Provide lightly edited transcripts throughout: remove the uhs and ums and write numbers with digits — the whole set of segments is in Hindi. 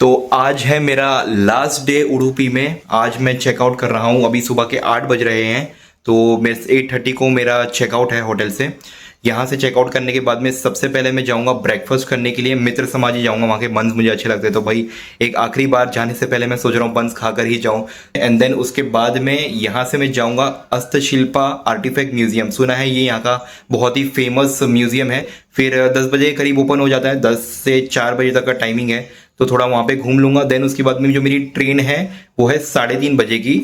तो आज है मेरा लास्ट डे उडुपी में। आज मैं चेकआउट कर रहा हूँ। अभी सुबह के 8 बज रहे हैं। तो मेरे 8:30 को मेरा चेकआउट है होटल से। यहाँ से चेकआउट करने के बाद में सबसे पहले मैं जाऊँगा ब्रेकफास्ट करने के लिए। मित्र समाजी जाऊँगा, वहाँ के बंस मुझे अच्छे लगते हैं। तो भाई एक आखिरी बार जाने से पहले मैं सोच रहा हूँ बंस खाकर ही जाऊँ। एंड देन उसके बाद में यहाँ से मैं जाऊँगा हस्तशिल्पा आर्टिफैक्ट म्यूजियम। सुना है ये यहाँ का बहुत ही फेमस म्यूजियम है। फिर 10 बजे के करीब ओपन हो जाता है, 10 से 4 बजे तक का टाइमिंग है। तो थोड़ा वहाँ पे घूम लूंगा। देन उसके बाद में जो मेरी ट्रेन है वो है 3:30 बजे की।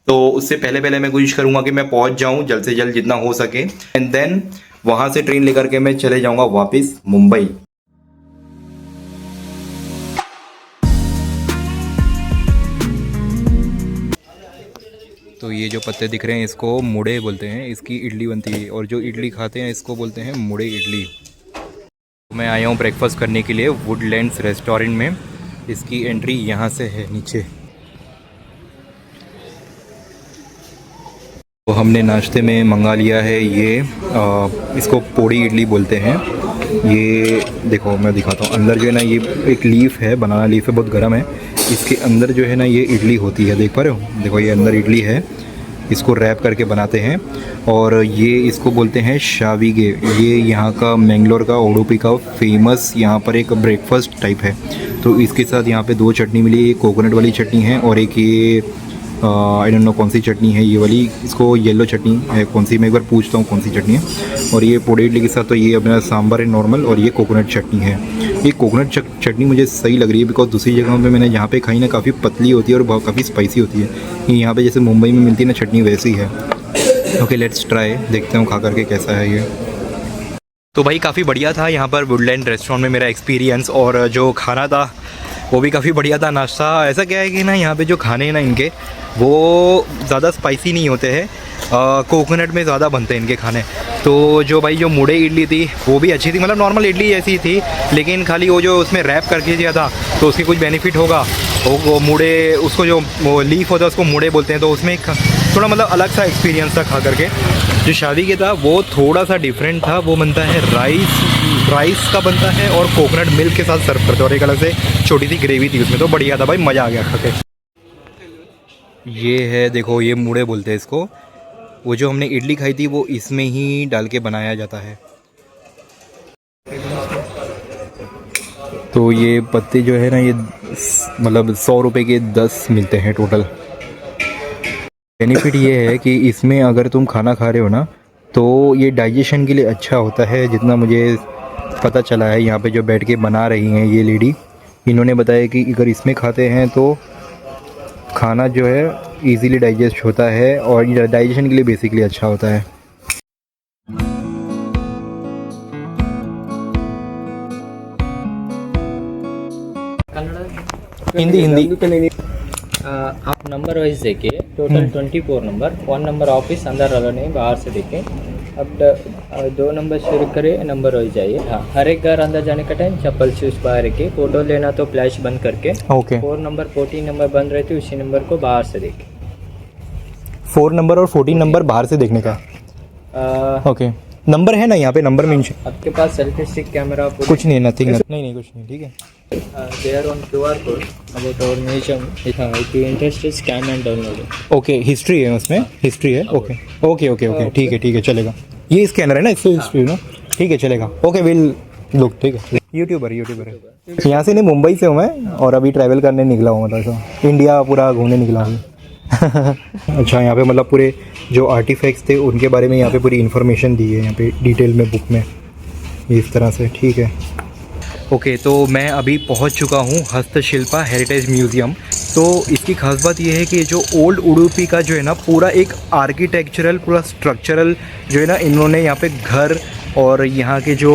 तो उससे पहले पहले मैं कोशिश करूंगा कि मैं पहुंच जाऊं जल्द से जल्द जितना हो सके। एंड देन वहां से ट्रेन लेकर के मैं चले जाऊंगा वापस मुंबई। तो ये जो पत्ते दिख रहे हैं इसको मुड़े बोलते हैं। इसकी इडली बनती है और जो इडली खाते हैं इसको बोलते हैं मुड़े इडली। मैं आया हूँ ब्रेकफास्ट करने के लिए वुडलैंड्स रेस्टोरेंट में। इसकी एंट्री यहाँ से है नीचे। तो हमने नाश्ते में मंगा लिया है ये इसको पोड़ी इडली बोलते हैं। ये देखो मैं दिखाता हूँ। अंदर जो है ना ये एक लीफ है, बनाना लीफ है, बहुत गर्म है। इसके अंदर जो है ना ये इडली होती है, देख पा रहे हो। देखो ये अंदर इडली है, इसको रैप करके बनाते हैं। और ये इसको बोलते हैं शाविगे। ये यहाँ का मैंगलोर का उडुपी का फेमस यहाँ पर एक ब्रेकफास्ट टाइप है। तो इसके साथ यहाँ पे 2 चटनी मिली। एक कोकोनट वाली चटनी है और एक ये आई डोंट नो कौन सी चटनी है ये वाली। इसको येलो चटनी है, कौन सी मैं एक बार पूछता हूँ कौन सी चटनी है। और ये पोड़ी इडली के साथ तो ये अपना सांभर है नॉर्मल, और ये कोकोनट चटनी है। ये कोकोनट चटनी मुझे सही लग रही है बिकॉज दूसरी जगहों पे मैंने यहाँ पे खाई ना काफ़ी पतली होती है और बहुत काफ़ी स्पाइसी होती है। ये यहाँ पे जैसे मुंबई में मिलती है ना चटनी, वैसी है। ओके लेट्स ट्राई, देखते हूँ खा करके कैसा है ये। तो भाई काफ़ी बढ़िया था यहाँ पर वुडलैंड रेस्टोरेंट में मेरा एक्सपीरियंस। और जो खाना था वो भी काफ़ी बढ़िया था। नाश्ता ऐसा क्या है कि ना यहाँ पे जो खाने हैं ना इनके वो ज़्यादा स्पाइसी नहीं होते हैं। कोकोनट में ज़्यादा बनते हैं इनके खाने। तो जो भाई जो मुड़े इडली थी वो भी अच्छी थी, मतलब नॉर्मल इडली जैसी थी, लेकिन खाली वो जो उसमें रैप करके दिया था तो उसकी कुछ बेनिफिट होगा। वो मुड़े, उसको जो वो लीफ होता है उसको मुड़े बोलते हैं। तो उसमें थोड़ा मतलब अलग सा एक्सपीरियंस था खा करके। जो शादी के था वो थोड़ा सा डिफरेंट था। वो बनता है राइस का बनता है और कोकोनट मिल्क के साथ सर्व करते हैं। और एक अलग से छोटी सी ग्रेवी थी उसमें, तो बढ़िया था भाई, मज़ा आ गया खा के। ये है देखो, ये मुड़े बोलते हैं इसको। वो जो हमने इडली खाई थी वो इसमें ही डाल के बनाया जाता है। तो ये पत्ते जो है ना ये मतलब 100 रुपये के 10 मिलते हैं टोटल। बेनिफिट ये है कि इसमें अगर तुम खाना खा रहे हो ना तो ये डाइजेशन के लिए अच्छा होता है। जितना मुझे पता चला है, यहाँ पे जो बैठ के बना रही हैं ये लेडी, इन्होंने बताया कि अगर इसमें खाते हैं तो खाना जो है इजीली डाइजेस्ट होता है और ये डाइजेशन के लिए बेसिकली अच्छा होता है। हिंदी आप नंबर वाइज देखिए। टोटल 24 नंबर, 1 नंबर ऑफिस अंदर वालों बाहर से देखें। अब 2 नंबर शुरू करें, नंबर वाइज जाइए। हाँ, हर एक घर अंदर जाने का टाइम चप्पल शूज बाहर रखिए। फोटो लेना तो फ्लैश बंद करके। ओके 4 नंबर 14 नंबर बंद रहते, उसी नंबर को बाहर से देखें। 4 नंबर और 14 नंबर बाहर से देखने का। ओके नंबर है ना यहाँ पे, नंबर मेंशन। आपके पास सेल्फी स्टिक कैमरा कुछ नहीं, नथिंग, नहीं कुछ नहीं, ठीक है। There on QR code about our museum. If you interested scan and download. Okay history है उसमें, हिस्ट्री है। ओके ओके ओके ओके ठीक है चलेगा। ये स्कैनर है ना, इससे हिस्ट्री ना, ठीक है चलेगा। ओके विल लुक, ठीक है। यूट्यूबर है। यहाँ से नहीं, मुंबई से हूँ मैं और अभी ट्रैवल करने निकला हूँ, मतलब इंडिया पूरा घूमने निकला हूँ। अच्छा, यहाँ पे मतलब पूरे जो आर्टिफैक्ट्स थे उनके बारे में यहाँ पे पूरी इन्फॉर्मेशन दी है यहाँ पे डिटेल में बुक में, इस तरह से, ठीक है। ओके तो मैं अभी पहुँच चुका हूँ हस्तशिल्पा हेरिटेज म्यूज़ियम। तो इसकी खास बात यह है कि जो ओल्ड उडुपी का जो है ना पूरा एक आर्किटेक्चरल, पूरा स्ट्रक्चरल जो है ना, इन्होंने यहाँ पे घर और यहाँ के जो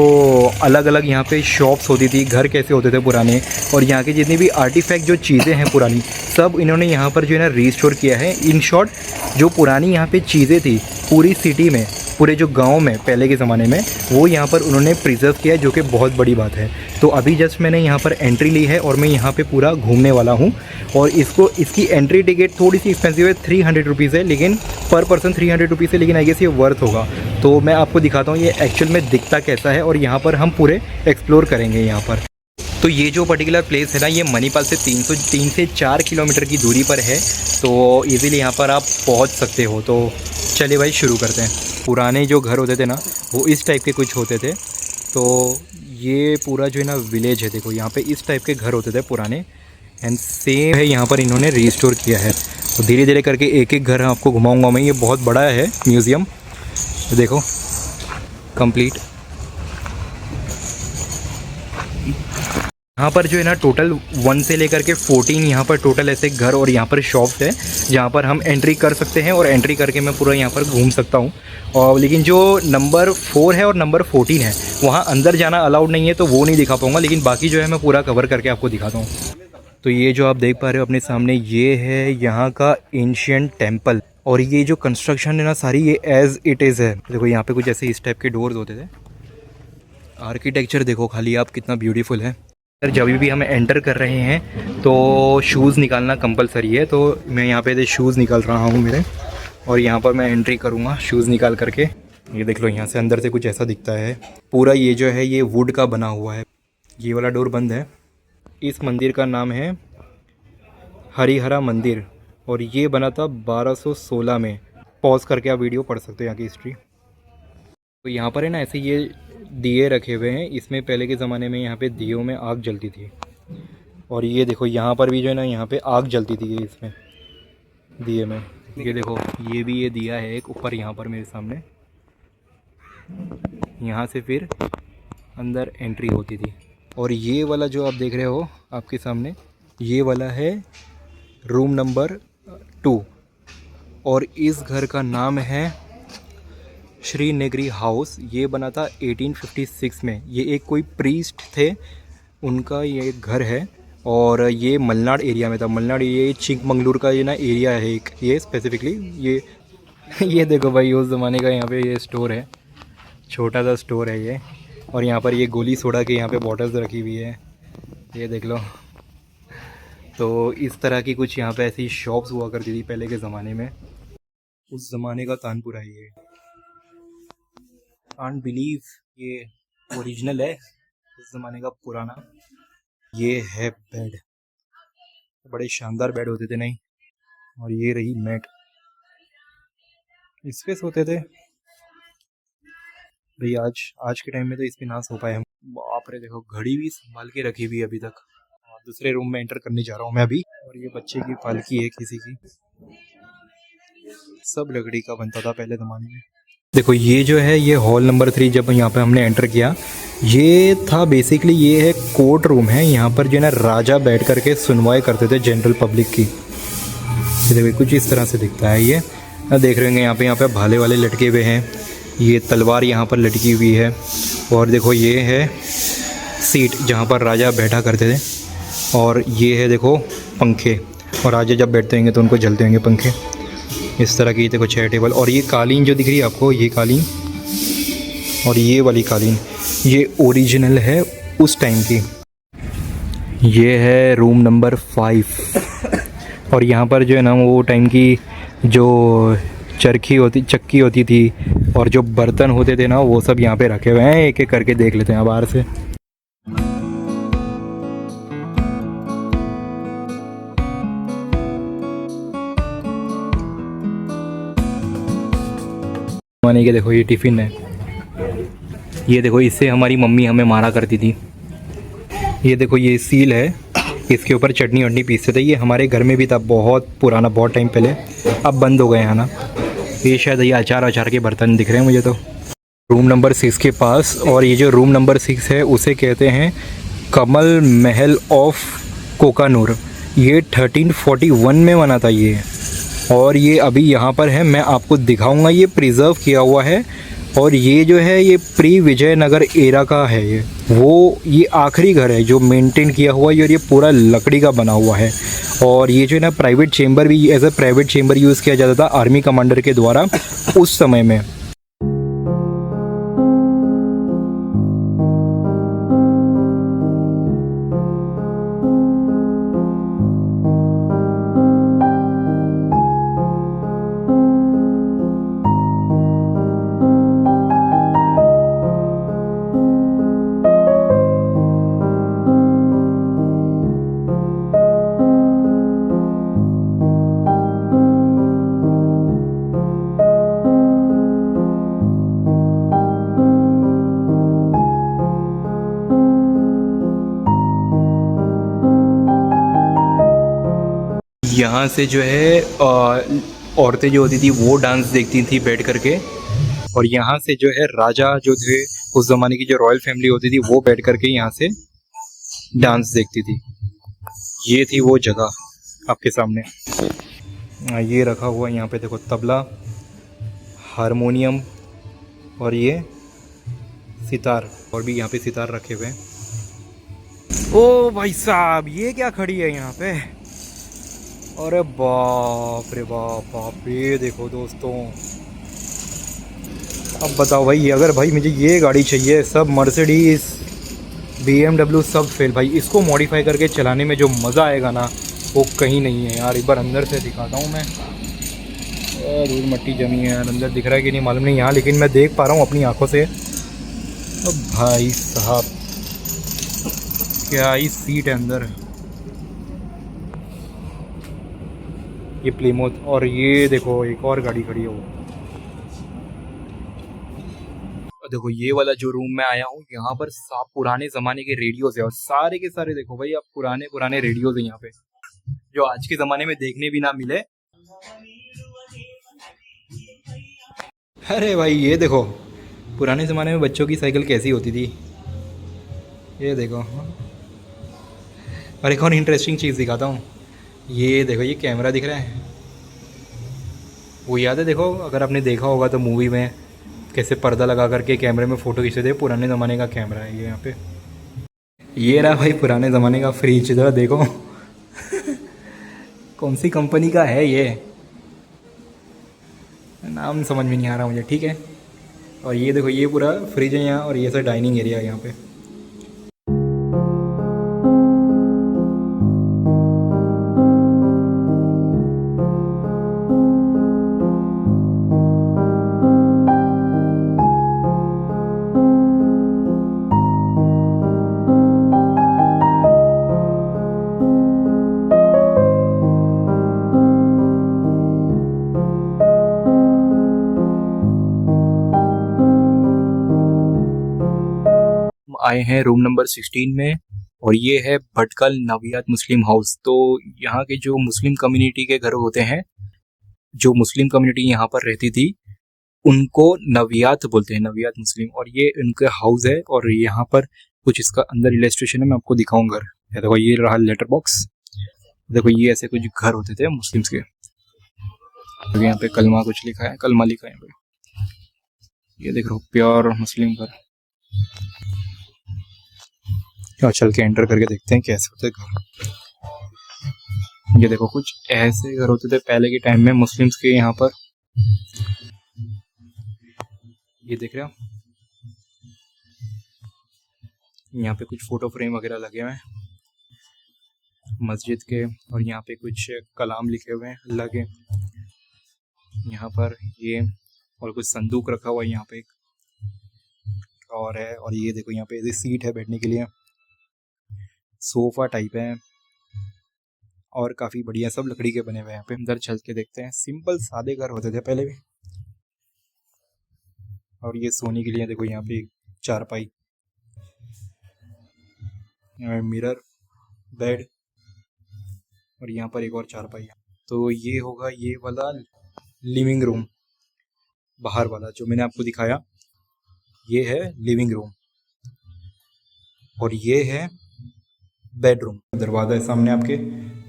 अलग अलग यहाँ पे शॉप्स होती थी, घर कैसे होते थे पुराने, और यहाँ की जितनी भी आर्टिफैक्ट जो चीज़ें हैं पुरानी, सब इन्होंने यहाँ पर जो है ना रीस्टोर किया है। इन शॉर्ट जो पुरानी यहाँ पे चीज़ें थी पूरी सिटी में, पूरे जो गांव में पहले के ज़माने में, वो यहाँ पर उन्होंने प्रिजर्व किया है, जो कि बहुत बड़ी बात है। तो अभी जस्ट मैंने यहाँ पर एंट्री ली है और मैं यहाँ पे पूरा घूमने वाला हूँ। और इसकी एंट्री टिकट थोड़ी सी एक्सपेंसिव है, 300 रुपीज़ है, लेकिन पर पर्सन 300 रुपीज़ है, लेकिन आई गेस ये वर्थ होगा। तो मैं आपको दिखाता हूँ ये एक्चुअल में दिखता कैसा है और यहाँ पर हम पूरे एक्सप्लोर करेंगे यहाँ पर। तो ये जो पर्टिकुलर प्लेस है ना, ये मणिपाल से 3 से 4 किलोमीटर की दूरी पर है, तो इजीली यहाँ पर आप पहुँच सकते हो। तो चलिए भाई शुरू करते हैं। पुराने जो घर होते थे ना, वो इस टाइप के कुछ होते थे। तो ये पूरा जो है ना विलेज है, देखो यहाँ पे इस टाइप के घर होते थे पुराने, एंड सेम है यहाँ पर इन्होंने रिस्टोर किया है। तो धीरे धीरे करके एक एक घर आपको घुमाऊँगा मैं। ये बहुत बड़ा है म्यूज़ियम, देखो कंप्लीट। यहाँ पर जो है ना टोटल 1 से लेकर के 14 यहाँ पर टोटल ऐसे घर और यहाँ पर शॉप्स है जहाँ पर हम एंट्री कर सकते हैं, और एंट्री करके मैं पूरा यहाँ पर घूम सकता हूँ। और लेकिन जो नंबर 4 है और नंबर 14 है वहाँ अंदर जाना अलाउड नहीं है, तो वो नहीं दिखा पाऊँगा, लेकिन बाकी जो है मैं पूरा कवर करके आपको दिखाता हूँ। तो ये जो आप देख पा रहे हो अपने सामने, ये है यहाँ का एंशिएंट टेम्पल। और ये जो कंस्ट्रक्शन है ना सारी, ये एज़ इट इज़ है। देखो यहाँ पे कुछ ऐसे इस टाइप के डोर्स होते थे। आर्किटेक्चर देखो खाली आप, कितना ब्यूटीफुल है। जब भी हम एंटर कर रहे हैं तो शूज़ निकालना कंपलसरी है, तो मैं यहाँ पे शूज़ निकाल रहा हूँ मेरे, और यहाँ पर मैं एंट्री करूँगा शूज़ निकाल करके। ये देख लो यहाँ से अंदर से कुछ ऐसा दिखता है। पूरा ये जो है ये वुड का बना हुआ है। ये वाला डोर बंद है। इस मंदिर का नाम है हरिहरा मंदिर, और ये बना था 1216 में। पॉज करके आप वीडियो पढ़ सकते हो यहाँ की हिस्ट्री। तो यहाँ पर है ना ऐसे ये दिए रखे हुए हैं। इसमें पहले के ज़माने में यहाँ पे दियों में आग जलती थी, और ये देखो यहाँ पर भी जो है ना यहाँ पे आग जलती थी इसमें दिए में। ये देखो ये भी ये दिया है एक ऊपर यहाँ पर मेरे सामने। यहाँ से फिर अंदर एंट्री होती थी। और ये वाला जो आप देख रहे हो आपके सामने, ये वाला है रूम नंबर 2, और इस घर का नाम है श्रीनगरी हाउस। ये बना था 1856 में। ये एक कोई प्रीस्ट थे, उनका ये घर है, और ये मलनाड एरिया में था। मलनाड ये चिकमंगलूर का ये ना एरिया है एक, ये स्पेसिफिकली ये देखो भाई उस ज़माने का यहाँ पे ये स्टोर है, छोटा सा स्टोर है ये। और यहाँ पर ये गोली सोडा के यहाँ पे बॉटल्स रखी हुई है, ये देख लो। तो इस तरह की कुछ यहाँ पे ऐसी शॉप्स हुआ करती थी पहले के ज़माने में। उस ज़माने का तानपुरा है ये। कांट बिलीव ये ओरिजिनल है, उस ज़माने का पुराना। ये है बेड, बड़े शानदार बेड होते थे नहीं। और ये रही मैट, इस पे सोते थे भाई। आज के टाइम में तो इस पे ना सो पाए हम। बाप रे, देखो घड़ी भी संभाल के रखी हुई अभी तक। और दूसरे रूम में एंटर करने जा रहा हूँ मैं अभी। और ये बच्चे की पालकी है किसी की, सब लकड़ी का बनता था पहले ज़माने में। देखो ये जो है ये हॉल नंबर 3, जब यहाँ पे हमने एंटर किया, ये था बेसिकली ये है कोर्ट रूम है। यहाँ पर जो है ना राजा बैठ करके सुनवाई करते थे जनरल पब्लिक की। ये देखो कुछ इस तरह से दिखता है। ये देख रहे होंगे यहाँ पे भाले वाले लटके हुए हैं, ये तलवार यहाँ पर लटकी हुई है। और देखो ये है सीट जहाँ पर राजा बैठा करते थे, और ये है देखो पंखे, और राजा जब बैठते होंगे तो उनको जलते होंगे पंखे। इस तरह की देखो चेयर टेबल। और ये कालीन जो दिख रही है आपको, ये कालीन और ये वाली कालीन, ये ओरिजिनल है उस टाइम की। ये है रूम नंबर 5। और यहाँ पर जो है ना वो टाइम की जो चक्की होती थी और जो बर्तन होते थे ना, वो सब यहाँ पे रखे हुए हैं। एक एक करके देख लेते हैं बाहर से। माने के देखो ये टिफ़िन है, ये देखो इससे हमारी मम्मी हमें मारा करती थी। ये देखो ये सील है, इसके ऊपर चटनी वटनी पीसते थे। ये हमारे घर में भी था, बहुत पुराना, बहुत टाइम पहले, अब बंद हो गए हैं ना। ये शायद ये अचार के बर्तन दिख रहे हैं मुझे तो। रूम नंबर 6 के पास, और ये जो रूम नंबर 6 है उसे कहते हैं कमल महल ऑफ कोकानूर। ये 1341 में बना था ये, और ये अभी यहाँ पर है, मैं आपको दिखाऊंगा। ये प्रिजर्व किया हुआ है, और ये जो है ये प्री विजयनगर एरा का है। ये आखिरी घर है जो मेंटेन किया हुआ है, और ये पूरा लकड़ी का बना हुआ है। और ये जो है ना प्राइवेट चेंबर भी, as a private chamber use किया जाता था आर्मी कमांडर के द्वारा उस समय में। यहाँ से जो है औरतें जो होती थी वो डांस देखती थी बैठ करके, और यहाँ से जो है राजा जो थे उस ज़माने की जो रॉयल फैमिली होती थी वो बैठ करके यहाँ से डांस देखती थी। ये थी वो जगह आपके सामने। ये रखा हुआ यहाँ पे देखो तबला, हारमोनियम और ये सितार, और भी यहाँ पे सितार रखे हुए हैं। ओ भाई साहब, ये क्या खड़ी है यहाँ पे? अरे बाप रे बाप बाप, ये देखो दोस्तों। अब बताओ भाई, अगर भाई मुझे ये गाड़ी चाहिए, सब मर्सिडीज BMW सब फेल भाई, इसको मॉडिफाई करके चलाने में जो मज़ा आएगा ना वो कहीं नहीं है यार। एक बार अंदर से दिखाता हूँ मैं। धूल मट्टी जमी है यार, अंदर दिख रहा है कि नहीं मालूम नहीं यहाँ, लेकिन मैं देख पा रहा हूँ अपनी आंखों से। अब भाई साहब क्या ही सीट है अंदर। ये प्लेमोथ, और ये देखो एक और गाड़ी खड़ी है वो। देखो ये वाला जो रूम में आया हूँ, यहाँ पर सब पुराने ज़माने के रेडियोज़ है, और सारे के सारे देखो भाई आप पुराने पुराने रेडियोज़ हैं यहाँ पे, जो आज के ज़माने में देखने भी ना मिले। अरे भाई ये देखो, पुराने ज़माने में बच्चों की साइकिल कैसी होती थी, ये देखो। और एक और इंटरेस्टिंग चीज़ दिखाता हूँ, ये देखो ये कैमरा दिख रहा है, वो याद है देखो, अगर आपने देखा होगा तो मूवी में कैसे पर्दा लगा करके कैमरे में फ़ोटो खींचते थे, पुराने ज़माने का कैमरा है ये यहाँ पे। ये रहा भाई पुराने ज़माने का फ्रिज, ज़रा देखो कौन सी कंपनी का है ये, नाम समझ में नहीं आ रहा मुझे, ठीक है। और ये देखो ये पूरा फ्रिज है यहाँ, और ये सब डाइनिंग एरिया है यहाँ पे। आए हैं रूम नंबर 16 में, और ये है भटकल नवियात मुस्लिम हाउस। तो यहाँ के जो मुस्लिम कम्युनिटी के घर होते हैं, जो मुस्लिम कम्युनिटी यहाँ पर रहती थी, उनको नवियात बोलते हैं, नवियात मुस्लिम। और ये उनका हाउस है, और यहाँ पर कुछ इसका अंदर इलेस्ट्रेशन है, मैं आपको दिखाऊंगा घर। ये देखो ये रहा लेटर बॉक्स, देखो ये ऐसे कुछ घर होते थे मुस्लिम्स के। तो यहाँ पे कलमा कुछ लिखा है, कलमा लिखा है यहाँ पे। ये देख रहे हो प्योर मुस्लिम घर। चल के एंटर करके देखते हैं कैसे होते घर। ये देखो कुछ ऐसे घर होते थे पहले के टाइम में मुस्लिम्स के यहाँ पर। ये देख रहे हो, यहाँ पे कुछ फोटो फ्रेम वगैरह लगे हुए हैं मस्जिद के, और यहाँ पे कुछ कलाम लिखे हुए हैं लगे यहाँ पर। ये और कुछ संदूक रखा हुआ है यहाँ पे एक और है। और ये देखो यहाँ पे सीट है बैठने के लिए, सोफा टाइप है, और काफ़ी बढ़िया, सब लकड़ी के बने हुए हैं। यहाँ पे अंदर चल के देखते हैं। सिंपल सादे घर होते थे पहले भी। और ये सोने के लिए देखो यहाँ पे चारपाई, मिरर, बेड, और यहाँ पर एक और चारपाई है। तो ये होगा ये वाला लिविंग रूम, बाहर वाला जो मैंने आपको दिखाया, ये है लिविंग रूम। और ये है बेडरूम। दरवाज़ा है सामने आपके,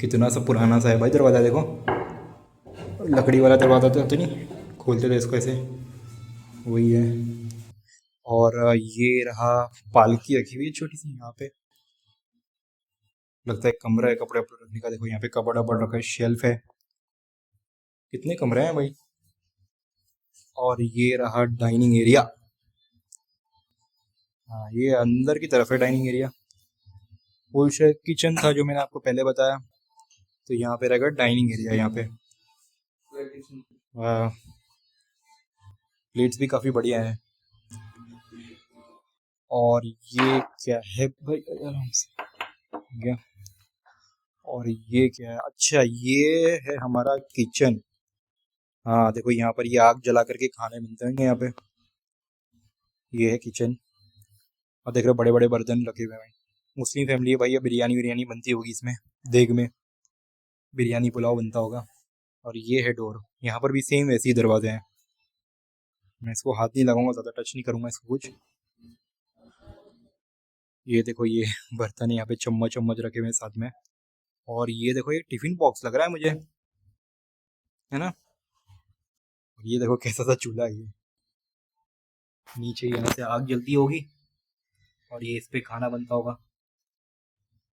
कितना सा पुराना सा है भाई दरवाज़ा, देखो लकड़ी वाला दरवाज़ा तो नहीं, खोलते थे इसको ऐसे, वही है। और ये रहा पालकी रखी हुई है छोटी सी यहाँ पे, लगता है कमरा है कपड़े वपड़े रखने का। देखो यहाँ पे कपड़ा वपड़ा रखा है, शेल्फ है, कितने कमरे हैं भाई। और ये रहा डाइनिंग एरिया, हाँ ये अंदर की तरफ है डाइनिंग एरिया। वो शायद किचन था जो मैंने आपको पहले बताया, तो यहाँ पे रहेगा डाइनिंग एरिया। यहाँ पे प्लेट्स भी काफ़ी बढ़िया है। और ये क्या है भाई, आराम से क्या, और ये क्या है, अच्छा ये है हमारा किचन। हाँ देखो यहाँ पर ये आग जला करके खाने बनते हैं यहाँ पे, ये है किचन। और देख रहे हो बड़े बड़े बर्तन रखे हुए हैं, मुस्लिम फैमिली है भाई, ये बिरयानी विरयानी बनती होगी इसमें देग में। बिरयानी पुलाव बनता होगा। और ये है डोर, यहाँ पर भी सेम वैसे ही दरवाजे हैं। मैं इसको हाथ नहीं लगाऊंगा, ज़्यादा टच नहीं करूँगा इसको कुछ। ये देखो ये बर्तन है, यहाँ पे चम्मच चम्मच रखे हुए हैं साथ में। और ये देखो ये टिफिन बॉक्स लग रहा है मुझे, है ना। ये देखो कैसा सा चूल्हा है ये, नीचे यहाँ से आग जलती होगी और ये इस पे खाना बनता होगा।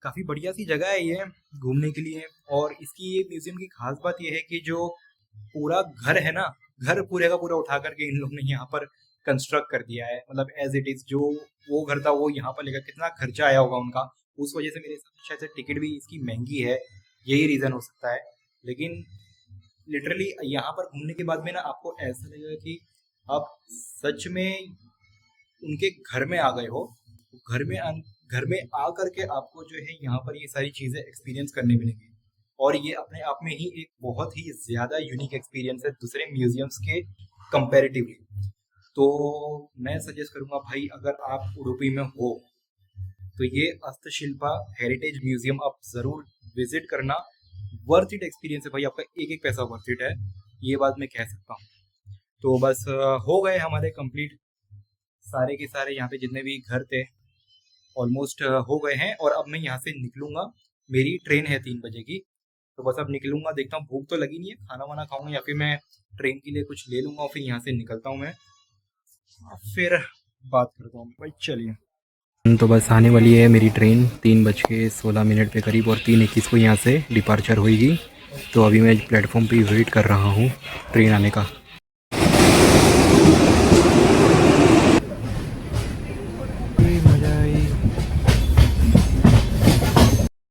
काफ़ी बढ़िया सी जगह है ये घूमने के लिए। और इसकी ये म्यूजियम की खास बात ये है कि जो पूरा घर है ना, घर पूरे का पूरा उठा करके इन लोगों ने यहाँ पर कंस्ट्रक्ट कर दिया है, मतलब एज इट इज। जो वो घर था वो यहाँ पर लेकर, कितना खर्चा आया होगा उनका, उस वजह से मेरे हिसाब से शायद से टिकट भी इसकी महंगी है, यही रीज़न हो सकता है। लेकिन लिटरली यहाँ पर घूमने के बाद में ना आपको ऐसा लगेगा कि आप सच में उनके घर में आ गए हो। घर में आ करके आपको जो है यहाँ पर ये सारी चीज़ें एक्सपीरियंस करने मिलेंगी। और ये अपने आप में ही एक बहुत ही ज़्यादा यूनिक एक्सपीरियंस है दूसरे म्यूजियम्स के कंपैरेटिवली। तो मैं सजेस्ट करूँगा भाई, अगर आप उडुपी में हो तो ये हस्तशिल्पा हेरिटेज म्यूजियम आप ज़रूर विजिट करना। वर्थ इट एक्सपीरियंस है भाई, आपका एक एक पैसा वर्थ इट है, ये बात मैं कह सकता हूँ। तो बस हो गए हमारे कंप्लीट सारे के सारे, यहाँ पे जितने भी घर थे ऑलमोस्ट हो गए हैं। और अब मैं यहाँ से निकलूँगा, मेरी ट्रेन है 3 बजे की, तो बस अब निकलूँगा। देखता हूँ, भूख तो लगी नहीं है, खाना वाना खाऊंगा या फिर मैं ट्रेन के लिए कुछ ले लूँगा और फिर यहाँ से निकलता हूँ मैं, फिर बात करता हूँ भाई। चलिए, तो बस आने वाली है मेरी ट्रेन 3:16 पे करीब, और 3:21 को यहाँ से डिपार्चर होगी। तो अभी मैं प्लेटफॉर्म पे वेट कर रहा हूँ ट्रेन आने का।